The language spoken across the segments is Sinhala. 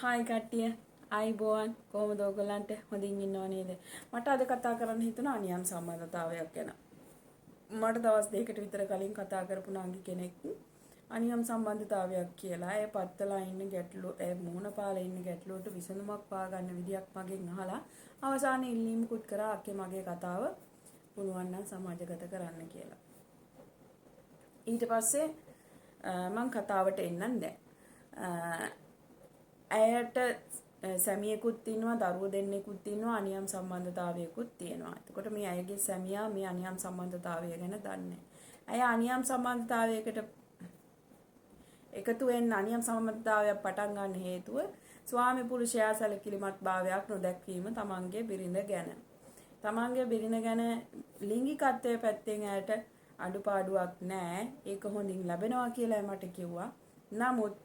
හායි කට්ටිය ආයිබෝවන් කොහොමද ඔයගලන්ට හොඳින් ඉන්නව නේද මට අද කතා කරන්න හිතුණා අනියම් සම්බන්ධතාවයක් ගැන මට දවස් දෙකකට විතර කලින් කතා කරපු නාගි කෙනෙක් අනියම් සම්බන්ධතාවයක් කියලා ඒ පත්තලා ඉන්න ගැටලු ඒ මොහොන පාලේ ඉන්න ගැටලුවට විසඳුමක් පාගන්න විදියක් මගෙන් අහලා අවසානයේ ඉල්ලීමකුත් කරා අක්කේ මගේ කතාව පුළුවන් නම් සමාජගත කරන්න කියලා ඊට පස්සේ මම කතාවට එන්නම් දැන් ඇයට සැමියෙකුත් ඉන්නවා දරුවෝ දෙන්නෙකුත් ඉන්නවා අනියම් සම්බන්ධතාවයකුත් තියෙනවා. එතකොට මේ අයගේ සැමියා මේ අනියම් සම්බන්ධතාවය ගැන දන්නේ. ඇය අනියම් සම්බන්ධතාවයකට එකතු වෙන්න අනියම් සම්බන්ධතාවයක් පටන් ගන්න හේතුව ස්වාමි පුරුෂයා සැලකිලිමත් භාවයක් නොදැක්වීම තමන්ගේ බිරිඳ ගැන. තමන්ගේ බිරිඳ ගැන ලිංගිකත්වයේ පැත්තෙන් ඇයට අඩුපාඩුවක් නැහැ. ඒක හොඳින් ලැබෙනවා කියලා මට කිව්වා. නමුත්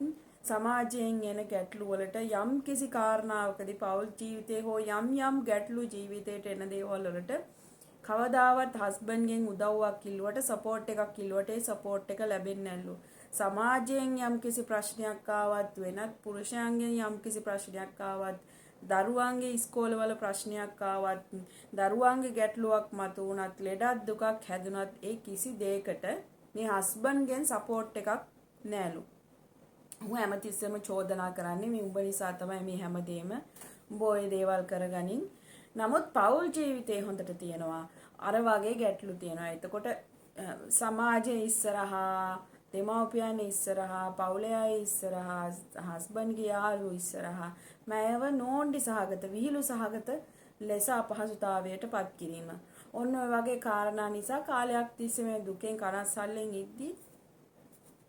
සමාජයෙන් එන ගැටලු වලට යම් කිසි කාරණාවකදී පෞල් ජීවිතේ හෝ යම් ගැටලු ජීවිතේට එන දේවල් වලට කවදාවත් හස්බන්ඩ්ගෙන් උදව්වක් කිල්ලුවට සපෝට් එකක් කිල්ලුවට ඒ සපෝට් එක ලැබෙන්නේ නැල්ලු. සමාජයෙන් යම් කිසි ප්‍රශ්නයක් ආවත් වෙනත් පුරුෂයන්ගෙන් යම් කිසි ප්‍රශ්නයක් ආවත් දරුවන්ගේ ඉස්කෝලවල ප්‍රශ්නයක් ආවත් දරුවන්ගේ ගැටලුවක් මතුවුණත් ලෙඩක් දුකක් හැදුනත් ඒ කිසි දෙයකට මේ හස්බන්ඩ්ගෙන් සපෝට් එකක් නැලු. હું හැමතිස්සෙම චෝදනා කරන්නේ මේ උඹ නිසා තමයි මේ හැමදේම උඹ ඔය දේවල් කරගනින්. නමුත් පෞල් ජීවිතේ හොඳට තියෙනවා. අර වගේ ගැටලු තියෙනවා. එතකොට සමාජයේ ඉස්සරහා, දෙමව්පියන් ඉස්සරහා, පවුලේ අය ඉස්සරහා, හස්බන්ඩ්ගේ යාළුවෝ ඉස්සරහා මෑව නෝන්ඩි සහගත, විහිළු සහගත ලෙස අපහසුතාවයට පත් කිරීම. ඔන්න ඔය වගේ කාරණා නිසා කාලයක් තිස්සේ මේ දුකෙන් කනස්සල්ලෙන් ඉද්දි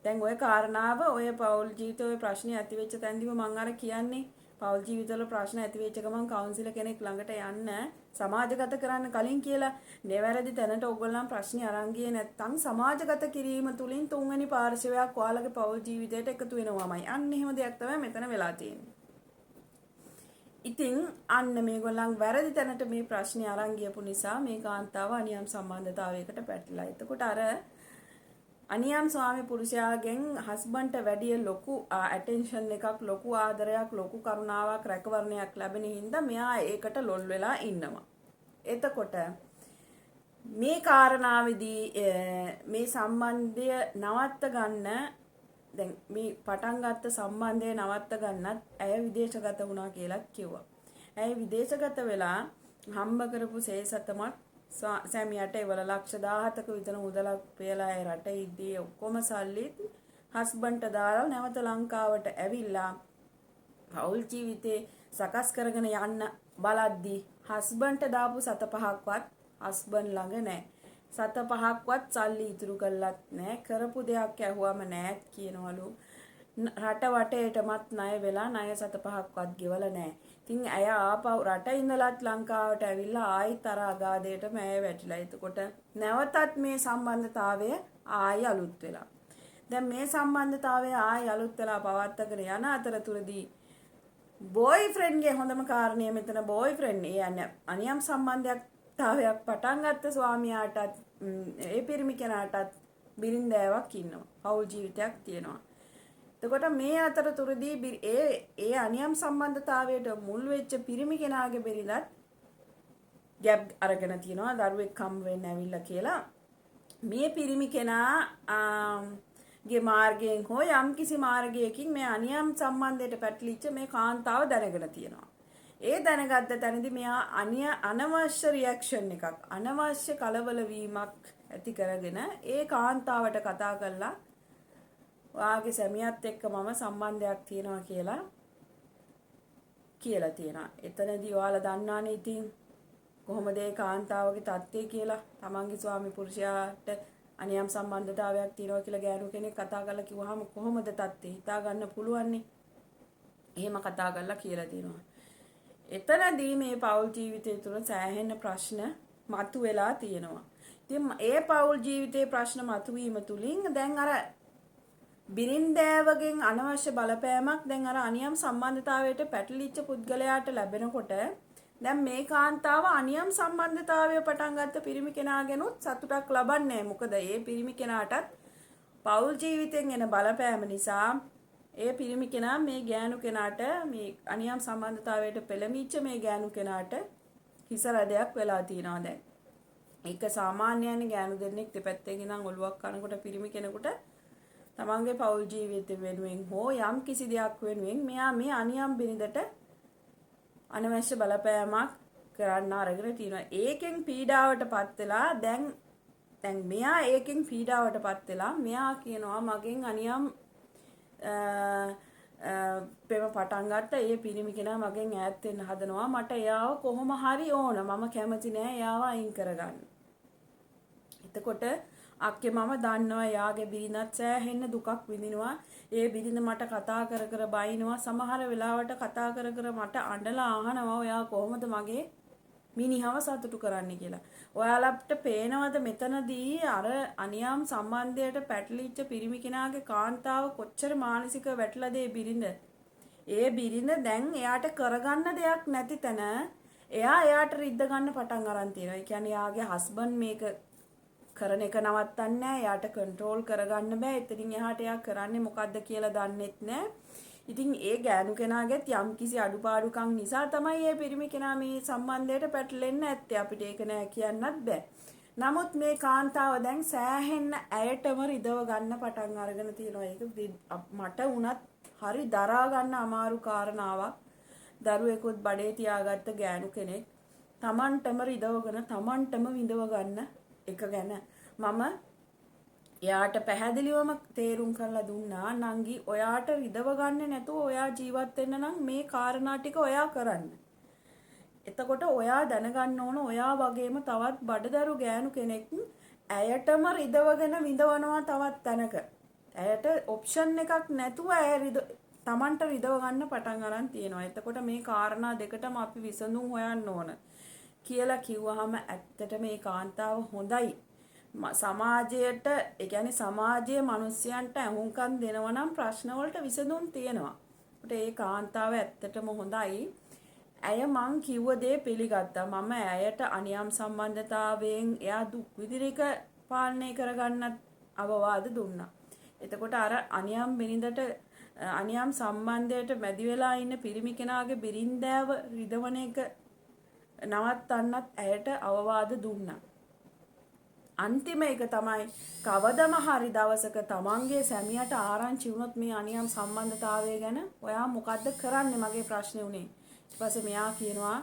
දැන් ඔය කාරණාව ඔය පෞල් ජීවිතේ ඔය ප්‍රශ්නේ ඇති වෙච්ච තැනදීම මම අර කියන්නේ පෞල් ජීවිතවල ප්‍රශ්න ඇති වෙච්ච ගමන් කවුන්සිලර් කෙනෙක් ළඟට යන්න සමාජගත කරන්න කලින් කියලා නෙවැරදි තැනට ඕගොල්ලන් ප්‍රශ්නේ අරන් ගියේ නැත්නම් සමාජගත කිරීම තුලින් තුන්වෙනි පාර්ශවයක් ඔයාලගේ පෞල් ජීවිතයට එකතු වෙනවාමයි. අන්න එහෙම දෙයක් තමයි මෙතන වෙලා තියෙන්නේ. ඉතින් අන්න මේගොල්ලන් වැරදි තැනට මේ ප්‍රශ්නේ අරන් ගියපු නිසා මේ කාන්තාව අනියම් සම්බන්ධතාවයකට පැටලලා. එතකොට අර අනියම් ස්වාමි පුරුෂයාගෙන් හස්බන්ඩ්ට වැඩිය ලොකු ඇටෙන්ෂන් එකක් ලොකු ආදරයක් ලොකු කරුණාවක් රැකවරණයක් ලැබෙන හින්දා මෙයා ඒකට ලොල් වෙලා ඉන්නවා. එතකොට මේ කාරණාවේදී මේ සම්බන්ධය නවත්ත ගන්න දැන් මේ පටන් ගත්ත සම්බන්ධය නවත්ත ගන්නත් ඇය විදේශගත වුණා කියලා කිව්වා. ඇය විදේශගත වෙලා හම්බ කරපු සේසතමත් සැමියාට ඒවල ලක්ෂ 17ක විතර මුදලක් පෙරලා ඒ රටේ ඉදී ඔක්කොම සල්ලි හස්බන්ඩ්ට දාලා නැවත ලංකාවට ඇවිල්ලා පෞල් ජීවිතේ සකස් කරගෙන යන්න බලද්දී හස්බන්ඩ්ට දාපු 7-5ක්වත් හස්බන්ඩ් ළඟ නැහැ. 7-5ක්වත් සල්ලි ඉතුරු කළත් නැහැ. කරපු දෙයක් ඇහුවම නැහැ කියනවලු. රට වටේටමත් ණය වෙලා ණය 7-5ක්වත් ගෙවලා නැහැ. ඉතින් ඇය ආපහු රට ඉඳලත් ලංකාවට ඇවිල්ලා ආයිත් අර අගාධයටම ඇය වැටිලා. එතකොට නැවතත් මේ සම්බන්ධතාවය ආයි අලුත් වෙලා. දැන් මේ සම්බන්ධතාවය ආයි අලුත් වෙලා පවත්වාගෙන යන අතරතුරදී බෝයිෆ්‍රෙන්ඩ්ගේ හොඳම කාරණය මෙතන බෝයිෆ්‍රෙන්ඩ් අනියම් සම්බන්ධතාවයක් පටන් ගත්ත ස්වාමියාටත් ඒ පිරිමි කෙනාටත් බිරින්දෑවක් ඉන්නවා. පෞල් ජීවිතයක් තියෙනවා. එතකොට මේ අතරතුරදී ඒ අනියම් සම්බන්ධතාවයට මුල් වෙච්ච පිරිමි කෙනාගේ බෙරිලත් ගැප් අරගෙන තියනවා දරුවෙක් හම් වෙන්න ඇවිල්ලා කියලා මේ පිරිමි කෙනා ගේ මාර්ගයෙන් හෝ යම් කිසි මාර්ගයකින් මේ අනියම් සම්බන්ධයට පැටලිච්ච මේ කාන්තාව දැනගෙන තියෙනවා. ඒ දැනගත්ත තැනදී මෙයා අනවශ්‍ය රියැක්ෂන් එකක් අනවශ්‍ය කලබල වීමක් ඇති කරගෙන ඒ කාන්තාවට කතා කරලා ඔයාගේ සැමියාත් එක්ක මම සම්බන්ධයක් තියෙනවා කියලා තියෙනවා. එතනදී ඔයාලා දන්නානේ ඉතින් කොහොමද ඒ කාන්තාවගේ තත්ත්වය කියලා. තමන්ගේ ස්වාමි පුරුෂයාට අනියම් සම්බන්ධතාවයක් තියෙනවා කියලා ගෑනු කෙනෙක් කතා කරලා කිව්වහම කොහොමද තත්ත්වය හිතා ගන්න පුළුවන්නේ. එහෙම කතා කරලා කියලා තියෙනවා. එතනදී මේ පෞල් ජීවිතය තුළ සෑහෙන ප්‍රශ්න මතුවලා තියෙනවා. ඉතින් ඒ පෞල් ජීවිතේ ප්‍රශ්න මතුවීම තුලින් දැන් අර බිරින්දෑවගෙන් අනවශ්‍ය බලපෑමක් දැන් අර අනියම් සම්බන්ධතාවයට පැටලිච්ච පුද්ගලයාට ලැබෙනකොට දැන් මේ කාන්තාව අනියම් සම්බන්ධතාවය පටන් ගත්ත පිරිමි කෙනාගෙනුත් සතුටක් ලබන්නේ නැහැ. මොකද ඒ පිරිමි කෙනාටත් පෞල් ජීවිතෙන් එන බලපෑම නිසා ඒ පිරිමි කෙනා මේ ගෑනු කෙනාට මේ අනියම් සම්බන්ධතාවයට පෙළඹිච්ච මේ ගෑනු කෙනාට හිස රැදයක් වෙලා තියෙනවා දැන්. ඒක සාමාන්‍යයෙන් ගෑනු දෙන්නෙක් දෙපැත්තෙන් ඉඳන් ඔලුවක් කනකොට පිරිමි කෙනෙකුට තමන්ගේ පෞල් ජීවිතය වෙනුවෙන් හෝ යම් කිසි දෙයක් වෙනුවෙන් මෙයා මේ අනියම් බිරිඳට අනවශ්‍ය බලපෑමක් කරන්න අරගෙන තියෙනවා. ඒකෙන් පීඩාවටපත් වෙලා දැන් මෙයා ඒකෙන් පීඩාවටපත් වෙලා මෙයා කියනවා මගෙන් අනියම් පෙම පටන් ගත්ත ඒ පිරිමි කෙනා මගෙන් ඈත් වෙන්න හදනවා. මට එයාව කොහොම හරි ඕන. මම කැමති නෑ එයාව අයින් කරගන්න. එතකොට අක්කේ මම දන්නවා එයාගේ බිරිඳත් සෑහෙන්න දුකක් විඳිනවා. ඒ බිරිඳ මට කතා කර කර බයිනවා. සමහර වෙලාවට කතා කර කර මට අඬලා අහනවා ඔයා කොහොමද මගේ මිනිහව සතුටු කරන්න කියලා. ඔයාලට පේනවද මෙතනදී අර අනියම් සම්බන්ධයට පැටලිච්ච පිරිමි කෙනාගේ කාන්තාව කොච්චර මානසික වැටලාද ඒ බිරිඳ. ඒ බිරිඳ දැන් එයාට කරගන්න දෙයක් නැති තැන එයාට රිද්ද ගන්න පටන් අරන් තියෙනවා. ඒ කියන්නේ එයාගේ හස්බන්ඩ් මේක කරන එක නවත්තන්නේ නැහැ. එයාට කන්ට්‍රෝල් කරගන්න බෑ. එතනින් එහාට එයා කරන්නේ මොකද්ද කියලා දන්නෙත් නැහැ. ඉතින් ඒ ගෑනු කෙනාගෙත් යම් කිසි අඩුපාඩුකම් නිසා තමයි මේ පිරිමි කෙනා මේ සම්බන්ධයට පැටලෙන්න ඇත්තේ. අපිට ඒක නෑ කියන්නත් බෑ. නමුත් මේ කාන්තාව දැන් සෑහෙන්න ඇයටම රිදව ගන්න පටන් අරගෙන තියෙනවා. ඒක මට වුණත් හරි දරා ගන්න අමාරු කාරණාවක්. දරුවෙකුත් බඩේ තියාගත්ත ගෑනු කෙනෙක් Tamanටම රිදවගෙන Tamanටම විඳව ගන්න එක ගැන මම එයාට පැහැදිලිවම තේරුම් කරලා දුන්නා නංගි ඔයාට රිදව ගන්න නැතුව ඔයා ජීවත් වෙන්න නම් මේ කාරණා ටික ඔයා කරන්න. එතකොට ඔයා දැනගන්න ඕන ඔයා වගේම තවත් බඩදරු ගෑනු කෙනෙක් ඇයටම රිදවගෙන විඳවනවා තවත් තැනක. ඇයට ඔප්ෂන් එකක් නැතුව ඇය Tamanට රිදව ගන්න පටන් අරන් තියෙනවා. එතකොට මේ කාරණා දෙකටම අපි විසඳුම් හොයන්න ඕන කියලා කිව්වහම ඇත්තට මේ කාන්තාව හොඳයි. සමාජයට ඒ කියන්නේ සමාජයේ මිනිස්යන්ට අහුම්කම් දෙනවා නම් ප්‍රශ්න වලට විසඳුම් තියෙනවා. ඒකට ඒ කාන්තාව ඇත්තටම හොඳයි. ඇය මං කිව්ව දේ පිළිගත්තා. මම ඇයට අනියම් සම්බන්ධතාවයෙන් එයා දුක් විඳින පාලනය කරගන්නත් අවවාද දුන්නා. එතකොට අර අනියම් බිරිඳට අනියම් සම්බන්ධයට මැදි වෙලා ඉන්න පිරිමි කෙනාගේ බිරින්දෑව රිදවන එක නවත්තන්නත් ඇයට අවවාද දුන්නා. අන්තිම එක තමයි කවදම හරි දවසක තමන්ගේ සැමියාට ආරංචි වුණොත් මේ අනියම් සම්බන්ධතාවය ගැන ඔයා මොකද්ද කරන්නේ මගේ ප්‍රශ්නේ උනේ. ඊට පස්සේ මෙයා කියනවා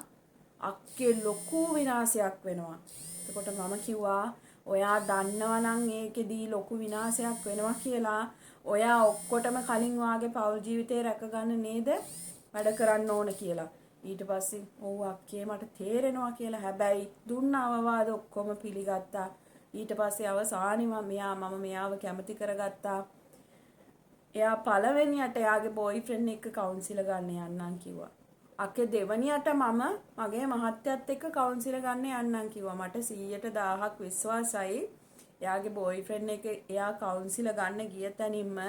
අක්කේ ලොකු විනාශයක් වෙනවා. එතකොට මම කිව්වා ඔයා දන්නවා නම් ඒකෙදී ලොකු විනාශයක් වෙනවා කියලා ඔයා ඔක්කොටම කලින් වාගේ පෞල් ජීවිතේ රැකගන්න නේද වැඩ කරන්න ඕන කියලා. ඊට පස්සේ ඔව් අක්කේ මට තේරෙනවා කියලා. හැබැයි දුන්න අවවාද ඔක්කොම පිළිගත්තා. ඊට පස්සේ අවසානයේ මම මෙයාව කැමති කරගත්තා. එයා පළවෙනියට එයාගේ බොයිෆ්‍රෙන්ඩ් එක්ක කවුන්සිල් ගන්න යන්නම් කිව්වා. අක්කේ දෙවනියට මම මගේ මහත්තයත් එක්ක කවුන්සිල් ගන්න යන්නම් කිව්වා. මට 100%ක් විශ්වාසයි. එයාගේ බොයිෆ්‍රෙන්ඩ් එක එයා කවුන්සිල් ගන්න ගිය තැනින්ම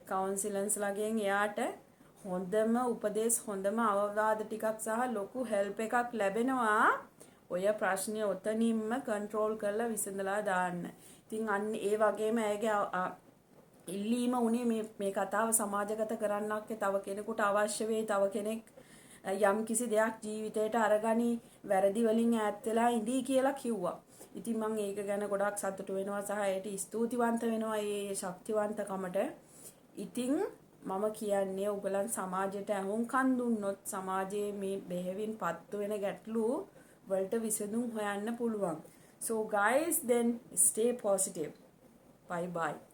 කවුන්සිලර්ස්ලාගෙන් එයාට හොඳම උපදේශ හොඳම අවවාද ටිකක් සහ ලොකු හෙල්ප් එකක් ලැබෙනවා. ඔය ප්‍රශ්නේ ඔතනින්ම කන්ට්‍රෝල් කරලා විසඳලා දාන්න. ඉතින් අන්න ඒ වගේම ඇයගේ ඉල්ලීම උනේ මේ කතාව සමාජගත කරන්නක් තව කෙනෙකුට අවශ්‍ය වෙයි. තව කෙනෙක් යම් කිසි දෙයක් ජීවිතේට අරගනි වැරදි වලින් ඈත් වෙලා ඉඳී කියලා කිව්වා. ඉතින් මම ඒක ගැන ගොඩක් සතුටු වෙනවා සහ ඒට ස්තුතිවන්ත වෙනවා මේ ශක්තිවන්තකමට. ඉතින් මම කියන්නේ ඔයගලන් සමාජයට අහුම්කම් දුන්නොත් සමාජයේ මේ බෙහෙවින් පත්තු වෙන ගැටලු වලට විසඳුම් හොයන්න පුළුවන්. So guys, then stay positive. Bye bye.